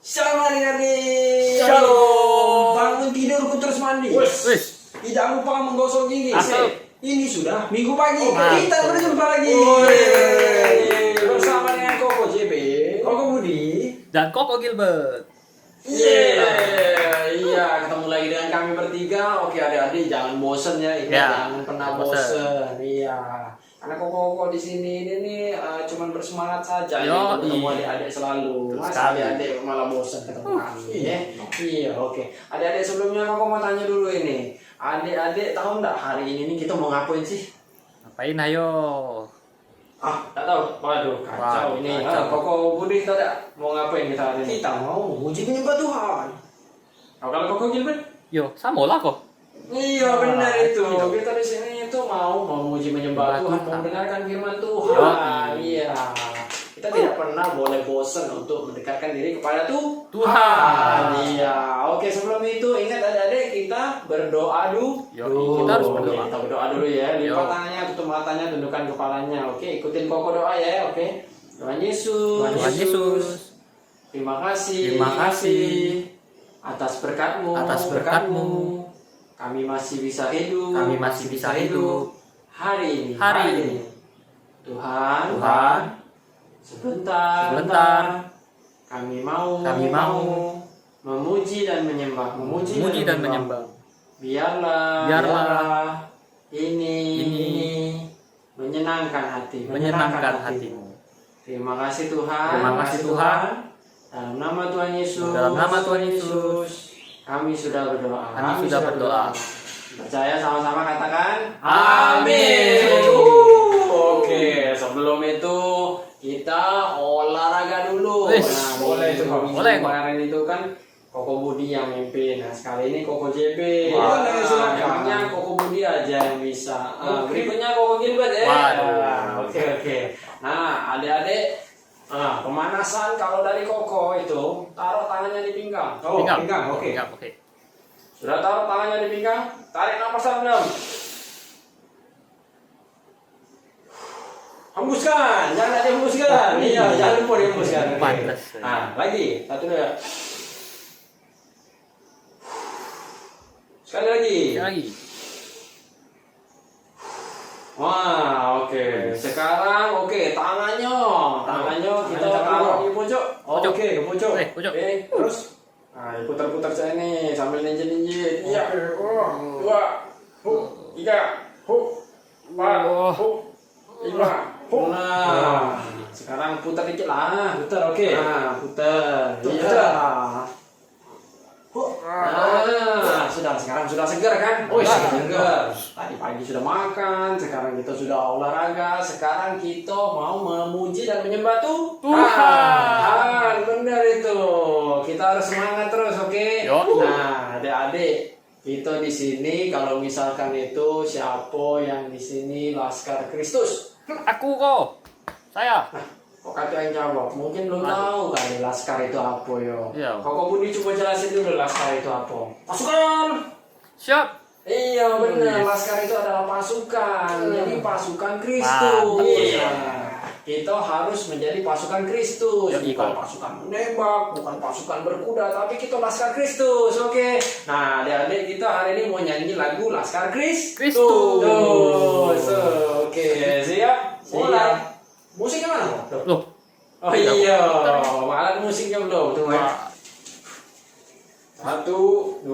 Shalom adik-adik. Shalom. Bangun tidurku terus mandi. Wis. Tidak lupa menggosok gigi. Asal. Ini sudah minggu pagi. Mantap. Kita berjumpa lagi. Woi. Bersama dengan Koko JB, Koko Budi. Dan Koko Gilbert. Iya, ketemu lagi dengan kami bertiga. Oke adik-adik, jangan bosen ya. Ini Ya, jangan pernah jangan bosen. bosen. Iya. Karena Koko di sini ini nih cuman bersemangat saja. Yo, Nih, ketemu iya. adik-adik selalu. Betul Mas sekali. adik-adik malah bosen ketemu kami. Ya. Iya, oke. Adik-adik sebelumnya Koko mau tanya dulu ini. Adik-adik tahu nggak hari ini nih kita mau ngapain sih? Ngapain ayo? Tak tahu. Waduh, kacau Waduh, ini. kacau. Koko Budi tahu nggak mau ngapain kita hari ini? Kita mau memuji menyembah Tuhan. Kalau Koko Gilbert? Yo, sama lah kok. Iya benar itu. Iya. Kita di sini itu mau memuji menyembah Tuhan, mau mendengarkan firman Tuhan. Iya. Kita tidak pernah boleh bosan untuk mendekatkan diri kepada Tuhan. Iya. Oke, sebelum itu ingat adik-adik kita berdoa dulu. Yo, kita harus berdoa. Kita berdoa dulu ya. Lipat Yo. tangannya, tutup matanya, tundukkan kepalanya. Oke, ikutin Koko doa ya. Oke. Tuhan Yesus. Tuhan Yesus. Terima kasih. Terima kasih. Atas berkat-Mu. Atas berkat-Mu. Kami masih bisa hidup. Kami masih bisa hidup. Hari ini. Hari ini. Tuhan. Tuhan. Sebentar. Kami mau. Memuji dan menyembah. Memuji dan menyembah. Biarlah. Ini. Menyenangkan hati. Menyenangkan hatimu. Terima kasih Tuhan. Terima kasih Tuhan. Dalam nama Tuhan Yesus. Dalam nama Tuhan Yesus. Kami sudah berdoa. Kami sudah berdoa. Percaya sama-sama katakan. Amin. Oke, sebelum itu kita olahraga dulu. Wis, Boleh itu. boleh, kok. Kemarin itu kan Koko Budi yang mimpin. Nah, sekali ini Koko JB. Wah. Emangnya Koko Budi aja yang bisa. Berikutnya Koko Gilbert ya. Waduh. Oke. Nah, adik-adik, pemanasan kalau dari Koko itu taruh tangannya di pinggang. Pinggang. Oke. Pinggang, oke. Sudah taruh tangannya di pinggang, tarik nafas dalam. Hembuskan, jangan dihembuskan. Iya, jangan lupa dihembuskan. Oke. Pantes. Nah, lagi, satu dua. Sekali lagi. Sekali lagi. Wah, oke. Sekarang tangannya kita taruh di pojok. Pojok. Oke, ke pojok. Pojok. Oke, terus. Nah, putar-putar saya nih sambil ninja-ninja. Iya. 2, 3, 4, 5. Nah, sekarang putar dikit lah. Putar, oke. Nah, putar. Iya. Sudah sekarang sudah segar kan? Sudah segar. Tadi pagi sudah makan, sekarang kita sudah olahraga, sekarang kita mau memuji dan menyembah Tuhan. Benar itu. Kita harus semangat terus, oke? Yo. Nah, adik-adik, kita di sini kalau misalkan itu siapa yang di sini Laskar Kristus? Aku kok. Saya. Kok kata yang jawab? Mungkin belum tahu kali Laskar itu apa yo. Iya. Koko Budi coba jelasin dulu Laskar itu apa. Pasukan. Siap. Iya benar, Yes. Laskar itu adalah pasukan. Jadi pasukan Mantap. Kristus. Iya. Kita harus menjadi pasukan Kristus, Yo, bukan Iko. pasukan menembak, bukan pasukan berkuda, tapi kita Laskar Kristus, oke? Nah, adik-adik kita hari ini mau nyanyi lagu Laskar Kristus. Oke, siap? Mulai. Musiknya mana? Loh. Oh iya, alat musiknya belum. Tunggu ya. Wah. 1, 2.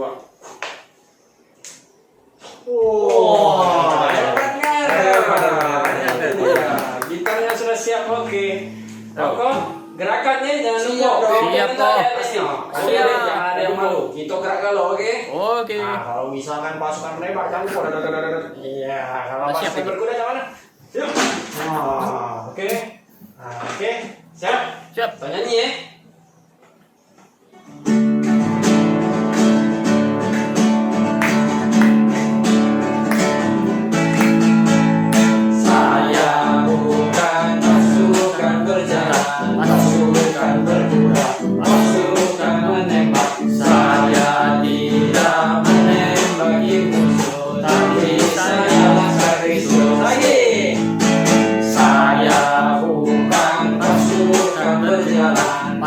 Hebat kan? Gitarnya sudah siap, oke. Koko, gerakannya jangan lupa. Siap, Kok. Siap. Jangan ada yang malu. Kita gerak kalau, oke? Oke. Nah, kalau misalkan pasukan menembak jangan lupa. Iya, kalau Siap, pasukan Kok. berkuda jangan mana? Siap. Oke. Nah, oke. Siap. Siap. Kita nyanyi ya. Saya bukan pasukan berjalan, pasukan berkuda, pasukan menembak. Saya tidak menembaki musuh, tapi saya Laskar Kristus. Lagi. Saya bukan pasukan berjalan,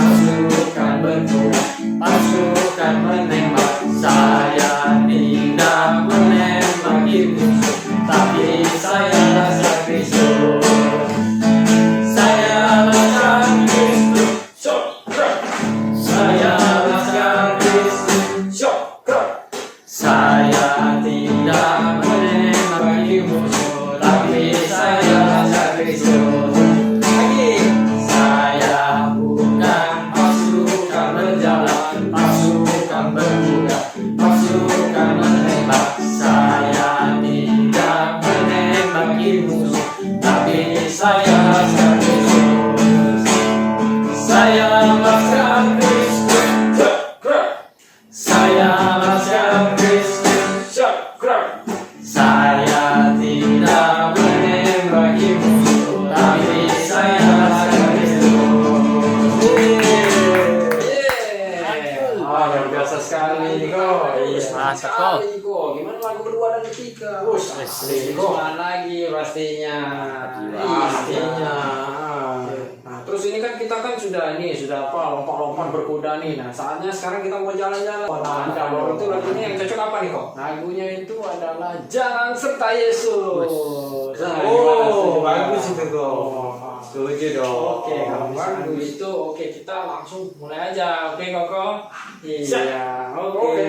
Saya lepaskan Kristus. Gerak. Saya lepaskan Kristus. Siap. Gerak. Saya tidak menembaki musuh, tapi saya lepaskan Kristus. Wah, luar biasa sekali nih kok. Iya, Mantap, kok. sekali kok. Gimana lagu kedua dan ketiga? Asli kok. Lagi pastinya. Pastinya. Nah, terus ini kan kita kan sudah lompat-lompat berkuda nih. Nah, saatnya sekarang kita mau jalan-jalan. Nah, kalau itu lagunya yang cocok apa nih kok? Lagunya itu adalah Jalan Serta Yesus. Nah, gimana setuju? bagus itu kok. Oh. Setuju dong. Oke, kalau bagus itu oke kita langsung mulai aja. Oke, Koko. Iya, oke.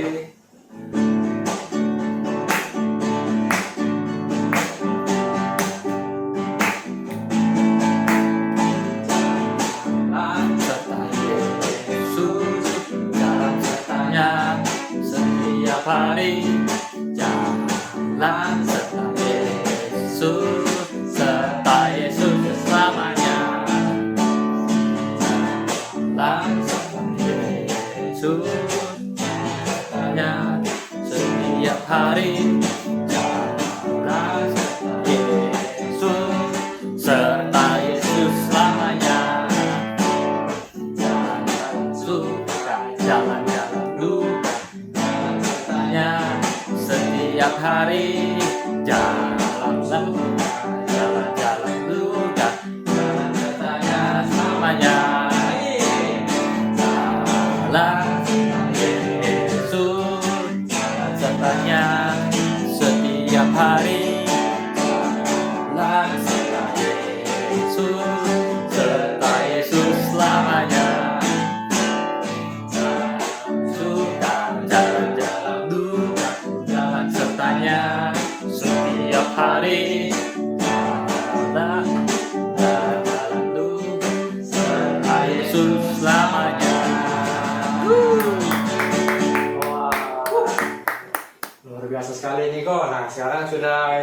Jalan serta Yesus, jalan sertanya setiap hari. Jalan serta Yesus, serta Yesus selamanya. Jalan serta Yesus, sertanya setiap hari. Jalan serta Yesus, serta Yesus selamanya. Jalan-jalan duka, jalan sertanya setiap hari. Jalan-jalan duka, jalan sertanya selamanya. Jalan Yesus, jalan sertanya setiap hari. Jalan serta Yesus, serta Yesus selamanya. Suka jalan-jalan duka, jalan sertanya setiap hari. Jalan-jalan duka, serta Yesus selamanya. Luar biasa sekali nih kok. Nah, sekarang sudah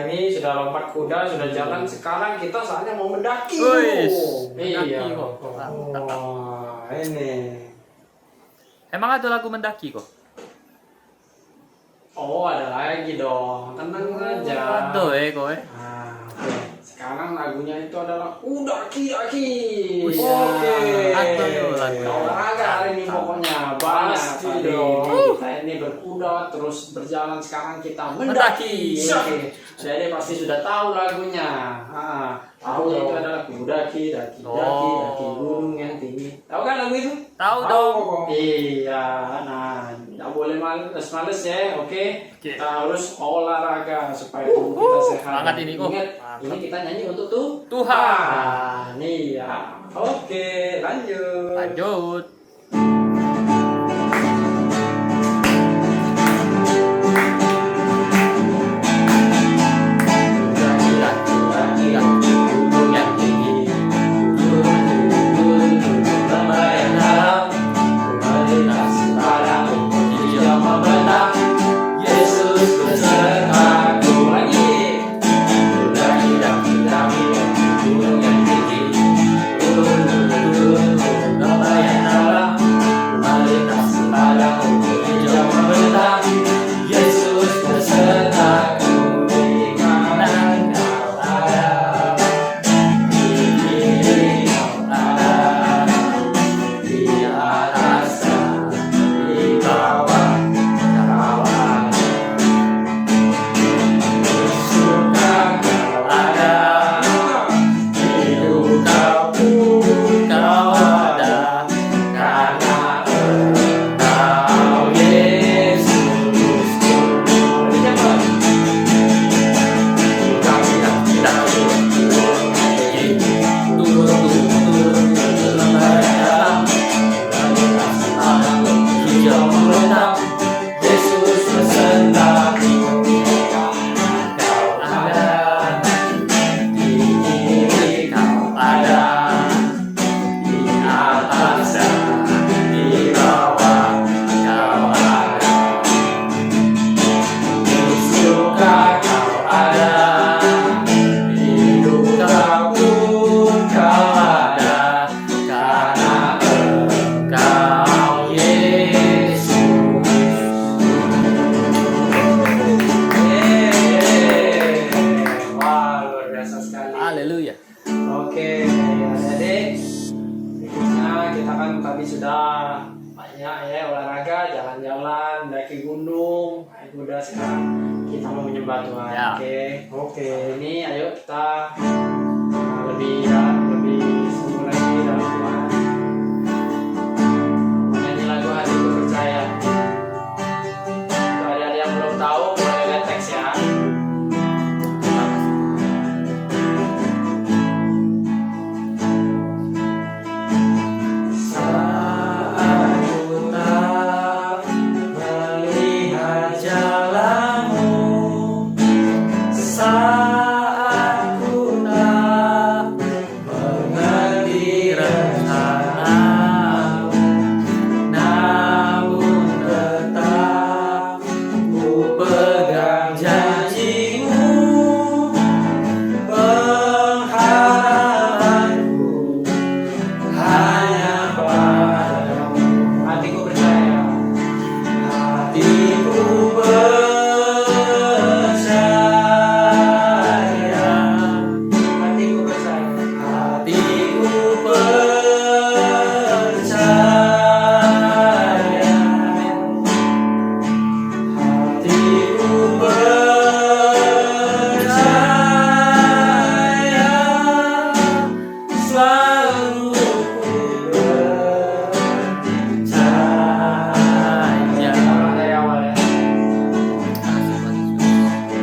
lompat kuda, sudah jalan. Sekarang kita saatnya mau mendaki. Wih, Iya. mendaki kok. Mantap. Wah, ini. Emang ada lagu mendaki kok? Oh, ada lagi dong. Tenang aja. Aduh, kowe. Nah, oke. Sekarang lagunya itu adalah Udaki-daki. Wih, Oke. ada tuh lagu. Olahraga hari ini pokoknya banyak Pasti tadi. dong. Kita ini berkuda terus berjalan, sekarang kita mendaki. Mendaki. Oke. Jadi pasti sudah tahu lagunya. Tahu itu adalah Udaki, daki, daki gunung yang tinggi. Tahu kan lagu itu? Tahu dong. Kok. Iya, nah, tidak boleh males ya, oke? Kita harus olahraga supaya tubuh kita sehat. Semangat ini, kok. Ingat, Mantap. ini kita nyanyi untuk Tuhan. Iya, oke, lanjut. Lanjut. Gunung yang tinggi, lembah yang dalam, melintasi padang, hijau membentang. Yesus besertaku lagi. Daki-daki gunung yang tinggi, lembah yang dalam. kan kami sudah banyak ya olahraga, jalan-jalan, mendaki gunung, naik kuda. Sekarang kita mau menyembah Tuhan. Ya. Oke. Ini ayo kita lebih sungguh lagi dalam Tuhan. Nyanyi lagu Hatiku Percaya. Untuk adik-adik yang belum tahu, boleh lihat teks ya. Saat ku tak melihat jalanmu, saat ku tak mengerti rencanamu, namun tetap ku pegang janjimu. Pengharapanku hanya padamu. Hatiku percaya. Hatiku percaya. Hatiku percaya. Hatiku percaya. Hatiku percaya. Selalu ku percaya. Dari awal ya.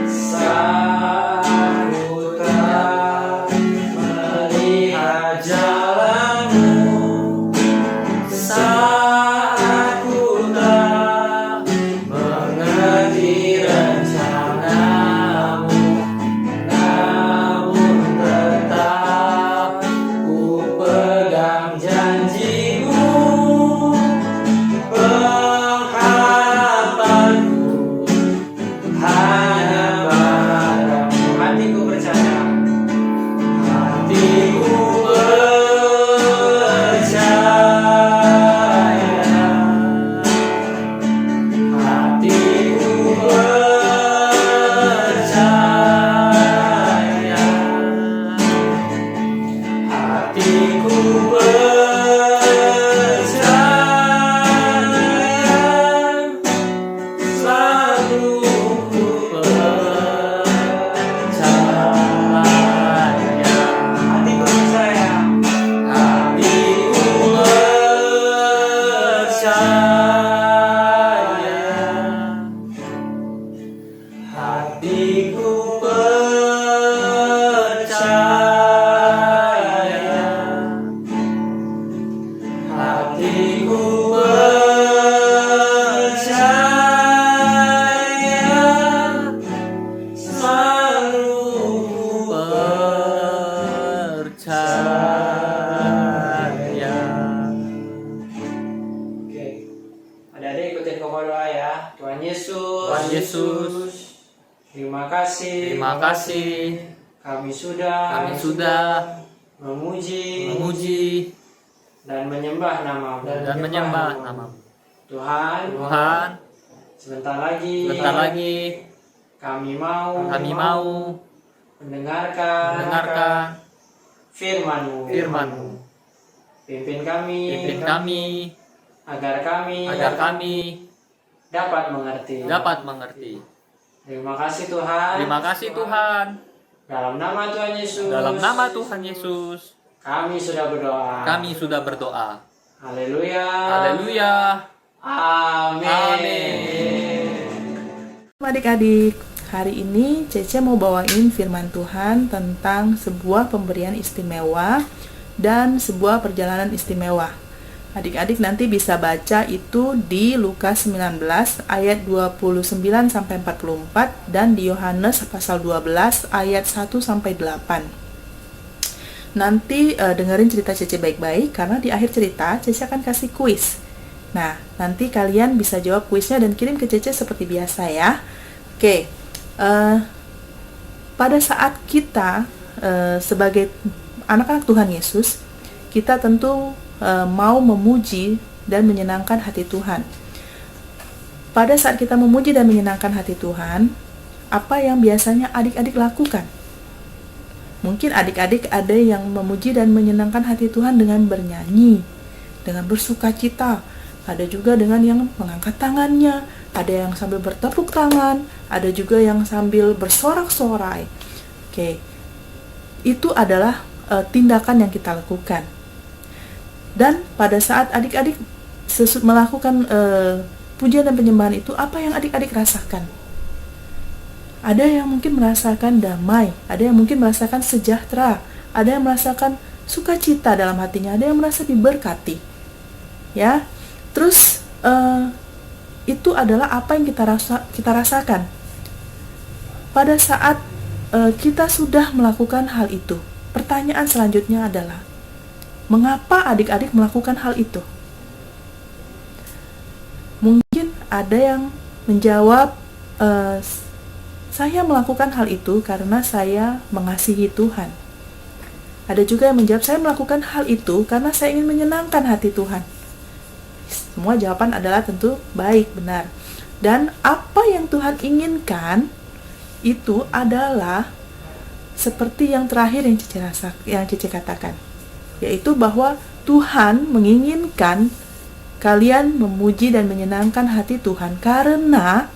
Saat ku tak melihat jalanmu, saat ku tak mengerti rencanamu, namun tetap ku pegang janjimu. Pengharapanku hanya padamu. Hatiku percaya. Hatiku percaya. Hatiku percaya. Hatiku percaya. Selalu ku percaya. Hatiku percaya. Hatiku percaya. Hatiku percaya. Hatiku percaya. Selalu ku Percaya. Oke. Adik-adik ikutin koma doa ya. Tuhan Yesus. Tuhan Yesus, Terima kasih. terima kasih Kami sudah memuji dan menyembah namamu. dan menyembah namamu. Tuhan, Tuhan, sebentar lagi kami mau mendengarkan firman-Mu. Pimpin kami agar kami dapat mengerti. Terima kasih Tuhan. Terima kasih Tuhan. Dalam nama Tuhan Yesus. Dalam nama Tuhan Yesus, Kami sudah berdoa. kami sudah berdoa. Haleluya. Haleluya. Amin. Adik-adik, hari ini Cece mau bawain firman Tuhan tentang sebuah pemberian istimewa dan sebuah perjalanan istimewa. Adik-adik nanti bisa baca itu di Lukas 19 ayat 29 sampai 44 dan di Yohanes pasal 12 ayat 1 sampai 8. Nanti dengerin cerita Cece baik-baik karena di akhir cerita Cece akan kasih kuis. Nah, nanti kalian bisa jawab kuisnya dan kirim ke Cece seperti biasa ya. Oke. Pada saat kita sebagai anak-anak Tuhan Yesus, kita tentu mau memuji dan menyenangkan hati Tuhan. Pada saat kita memuji dan menyenangkan hati Tuhan, apa yang biasanya adik-adik lakukan? Mungkin adik-adik ada yang memuji dan menyenangkan hati Tuhan dengan bernyanyi, dengan bersukacita, ada juga dengan yang mengangkat tangannya, ada yang sambil bertepuk tangan, ada juga yang sambil bersorak-sorai. Oke, itu adalah tindakan yang kita lakukan. Dan pada saat adik-adik melakukan pujian dan penyembahan itu, apa yang adik-adik rasakan? Ada yang mungkin merasakan damai, ada yang mungkin merasakan sejahtera, ada yang merasakan sukacita dalam hatinya, ada yang merasa diberkati. Ya, terus itu adalah apa yang kita rasakan pada saat kita sudah melakukan hal itu. Pertanyaan selanjutnya adalah, mengapa adik-adik melakukan hal itu? Mungkin ada yang menjawab, saya melakukan hal itu karena saya mengasihi Tuhan. Ada juga yang menjawab, saya melakukan hal itu karena saya ingin menyenangkan hati Tuhan. Semua jawaban adalah tentu baik, benar. Dan apa yang Tuhan inginkan itu adalah seperti yang terakhir yang Cece katakan, yaitu bahwa Tuhan menginginkan kalian memuji dan menyenangkan hati Tuhan karena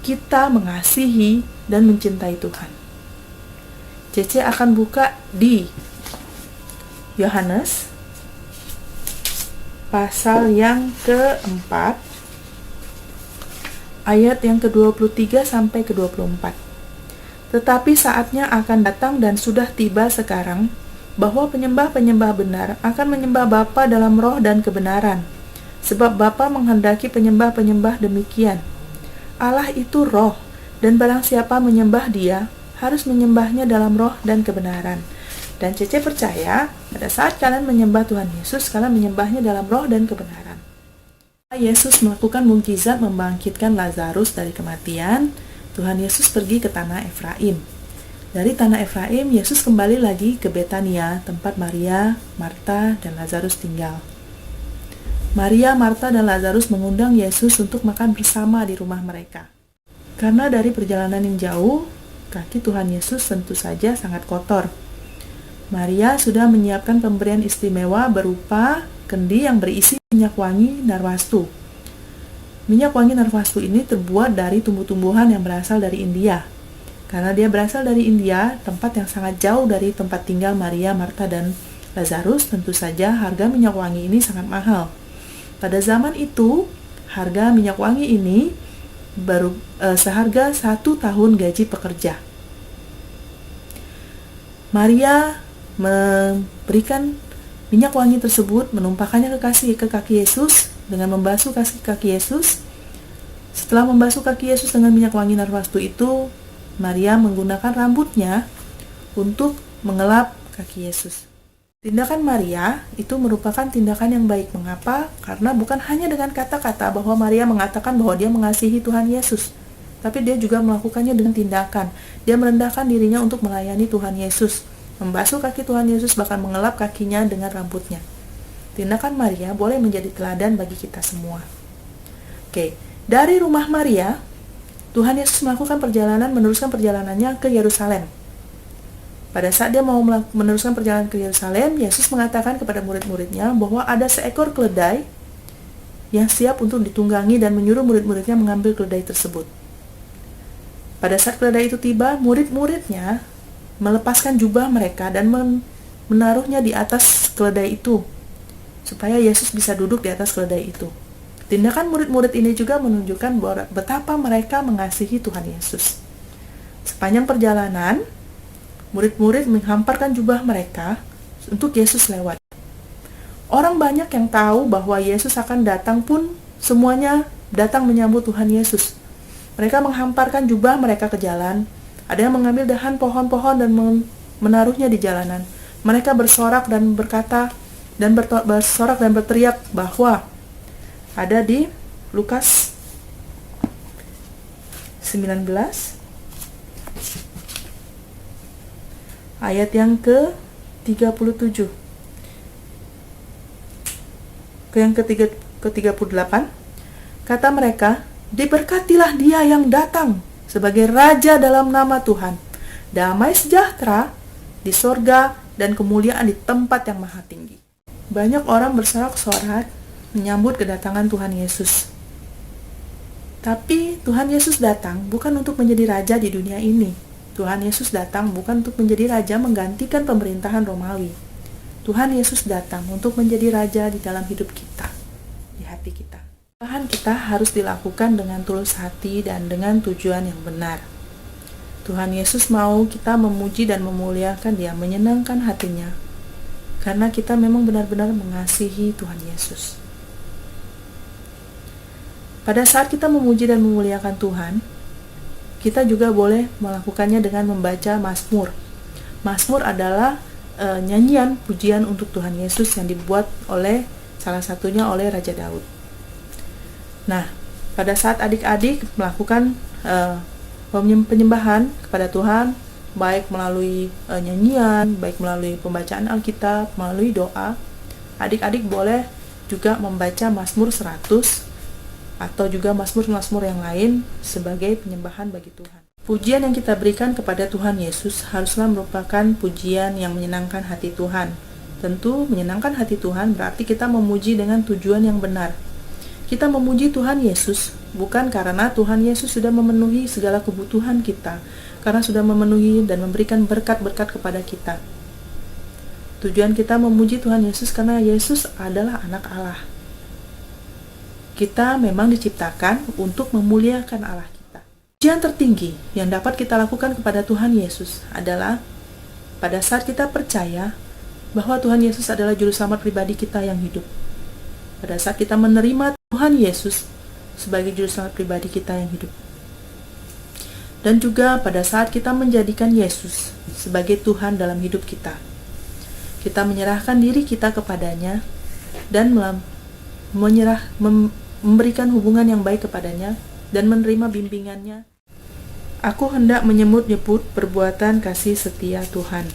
kita mengasihi dan mencintai Tuhan. Cece akan buka di Yohanes pasal yang keempat, ayat yang ke-23 sampai ke-24. Tetapi saatnya akan datang dan sudah tiba sekarang, bahwa penyembah-penyembah benar akan menyembah Bapa dalam roh dan kebenaran, sebab Bapa menghendaki penyembah-penyembah demikian. Allah itu roh, dan barang siapa menyembah Dia, harus menyembahnya dalam roh dan kebenaran. Dan Cece percaya, pada saat kalian menyembah Tuhan Yesus, kalian menyembahnya dalam roh dan kebenaran. Yesus melakukan mukjizat membangkitkan Lazarus dari kematian. Tuhan Yesus pergi ke tanah Efraim. Dari tanah Efraim, Yesus kembali lagi ke Betania, tempat Maria, Marta, dan Lazarus tinggal. Maria, Marta, dan Lazarus mengundang Yesus untuk makan bersama di rumah mereka. Karena dari perjalanan yang jauh, kaki Tuhan Yesus tentu saja sangat kotor. Maria sudah menyiapkan pemberian istimewa berupa kendi yang berisi minyak wangi narwastu. Minyak wangi narwastu ini terbuat dari tumbuh-tumbuhan yang berasal dari India. Karena dia berasal dari India, tempat yang sangat jauh dari tempat tinggal Maria, Marta, dan Lazarus, tentu saja harga minyak wangi ini sangat mahal. Pada zaman itu, harga minyak wangi ini baru seharga 1 tahun gaji pekerja. Maria memberikan minyak wangi tersebut, menumpahkannya ke kaki Yesus dengan membasuh kaki Yesus. Setelah membasuh kaki Yesus dengan minyak wangi narwastu itu, Maria menggunakan rambutnya untuk mengelap kaki Yesus. Tindakan Maria itu merupakan tindakan yang baik. Mengapa? Karena bukan hanya dengan kata-kata bahwa Maria mengatakan bahwa dia mengasihi Tuhan Yesus, tapi dia juga melakukannya dengan tindakan. Dia merendahkan dirinya untuk melayani Tuhan Yesus, membasuh kaki Tuhan Yesus, bahkan mengelap kakinya dengan rambutnya. Tindakan Maria boleh menjadi teladan bagi kita semua. Oke, dari rumah Maria, Tuhan Yesus melakukan meneruskan perjalanannya ke Yerusalem. Pada saat dia mau meneruskan perjalanan ke Yerusalem, Yesus mengatakan kepada murid-muridnya bahwa ada seekor keledai yang siap untuk ditunggangi dan menyuruh murid-muridnya mengambil keledai tersebut. Pada saat keledai itu tiba, murid-muridnya melepaskan jubah mereka dan menaruhnya di atas keledai itu, supaya Yesus bisa duduk di atas keledai itu. Tindakan murid-murid ini juga menunjukkan betapa mereka mengasihi Tuhan Yesus. Sepanjang perjalanan, murid-murid menghamparkan jubah mereka untuk Yesus lewat. Orang banyak yang tahu bahwa Yesus akan datang pun semuanya datang menyambut Tuhan Yesus. Mereka menghamparkan jubah mereka ke jalan. Ada yang mengambil dahan pohon-pohon dan menaruhnya di jalanan. Mereka bersorak dan berkata dan bersorak dan berteriak bahwa ada di Lukas 19 ayat yang ke-37 ke yang ke-38. Kata mereka, diberkatilah dia yang datang sebagai raja dalam nama Tuhan, damai sejahtera di sorga dan kemuliaan di tempat yang maha tinggi. Banyak orang bersorak-sorak menyambut kedatangan Tuhan Yesus. Tapi Tuhan Yesus datang bukan untuk menjadi raja di dunia ini. Tuhan Yesus datang bukan untuk menjadi raja menggantikan pemerintahan Romawi. Tuhan Yesus datang untuk menjadi raja di dalam hidup kita, di hati kita. Tuhan kita harus dilakukan dengan tulus hati dan dengan tujuan yang benar. Tuhan Yesus mau kita memuji dan memuliakan Dia, menyenangkan hatinya, karena kita memang benar-benar mengasihi Tuhan Yesus. Pada saat kita memuji dan memuliakan Tuhan, kita juga boleh melakukannya dengan membaca Mazmur. Mazmur adalah nyanyian pujian untuk Tuhan Yesus yang dibuat oleh salah satunya oleh Raja Daud. Nah, pada saat adik-adik melakukan penyembahan kepada Tuhan, baik melalui nyanyian, baik melalui pembacaan Alkitab, melalui doa, adik-adik boleh juga membaca Mazmur 100 atau juga Mazmur-Mazmur yang lain sebagai penyembahan bagi Tuhan. Pujian yang kita berikan kepada Tuhan Yesus haruslah merupakan pujian yang menyenangkan hati Tuhan. Tentu menyenangkan hati Tuhan berarti kita memuji dengan tujuan yang benar. Kita memuji Tuhan Yesus bukan karena Tuhan Yesus sudah memenuhi segala kebutuhan kita, karena sudah memenuhi dan memberikan berkat-berkat kepada kita. Tujuan kita memuji Tuhan Yesus karena Yesus adalah anak Allah. Kita memang diciptakan untuk memuliakan Allah kita. Pujian tertinggi yang dapat kita lakukan kepada Tuhan Yesus adalah pada saat kita percaya bahwa Tuhan Yesus adalah juru selamat pribadi kita yang hidup. Pada saat kita menerima Tuhan Yesus sebagai juru selamat pribadi kita yang hidup. Dan juga pada saat kita menjadikan Yesus sebagai Tuhan dalam hidup kita. Kita menyerahkan diri kita kepadanya dan memberikan hubungan yang baik kepadanya dan menerima bimbingannya. Aku hendak menyebut-nyebut perbuatan kasih setia Tuhan.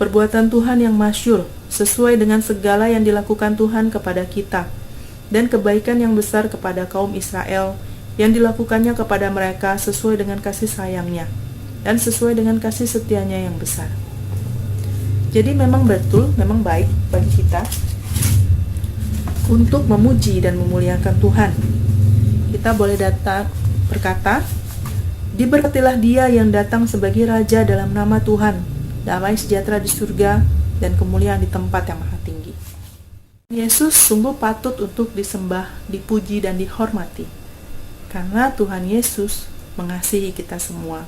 Perbuatan Tuhan yang masyhur sesuai dengan segala yang dilakukan Tuhan kepada kita dan kebaikan yang besar kepada kaum Israel yang dilakukannya kepada mereka sesuai dengan kasih sayangnya dan sesuai dengan kasih setianya yang besar. Jadi memang betul, memang baik bagi kita untuk memuji dan memuliakan Tuhan. Kita boleh berkata, diberkatilah Dia yang datang sebagai Raja dalam nama Tuhan, damai sejahtera di surga dan kemuliaan di tempat yang maha tinggi. Yesus sungguh patut untuk disembah, dipuji dan dihormati, karena Tuhan Yesus mengasihi kita semua,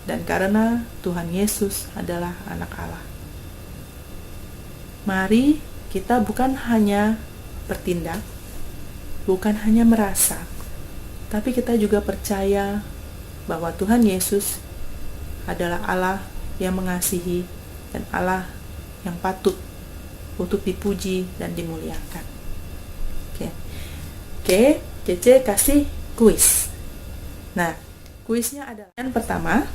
dan karena Tuhan Yesus adalah anak Allah. Mari kita bukan hanya bertindak, bukan hanya merasa, tapi kita juga percaya bahwa Tuhan Yesus adalah Allah yang mengasihi dan Allah yang patut untuk dipuji dan dimuliakan. Oke, Cece kasih kuis. Nah, kuisnya adalah yang pertama,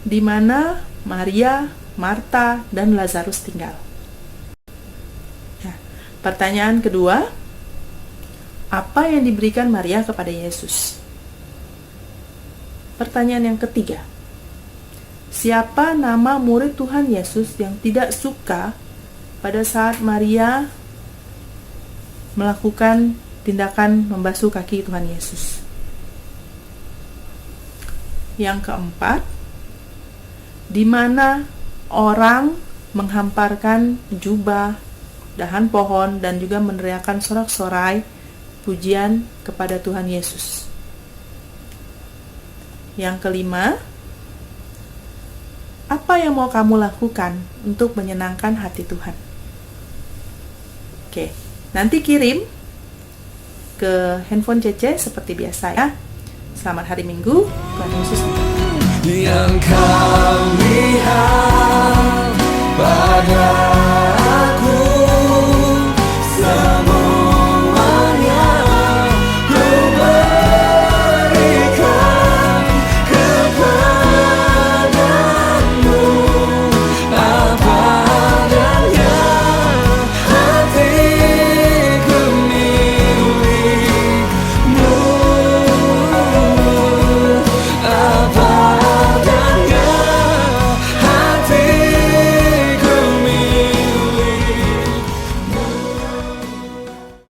di mana Maria, Marta, dan Lazarus tinggal. Nah, pertanyaan kedua, apa yang diberikan Maria kepada Yesus? Pertanyaan yang ketiga, siapa nama murid Tuhan Yesus yang tidak suka pada saat Maria melakukan tindakan membasuh kaki Tuhan Yesus? Yang keempat, di mana orang menghamparkan jubah, dahan pohon, dan juga meneriakkan sorak-sorai pujian kepada Tuhan Yesus? Yang kelima, apa yang mau kamu lakukan untuk menyenangkan hati Tuhan? Oke, nanti kirim ke handphone Cece seperti biasa ya. Selamat hari Minggu, Tuhan Yesus memberkati. Yang kami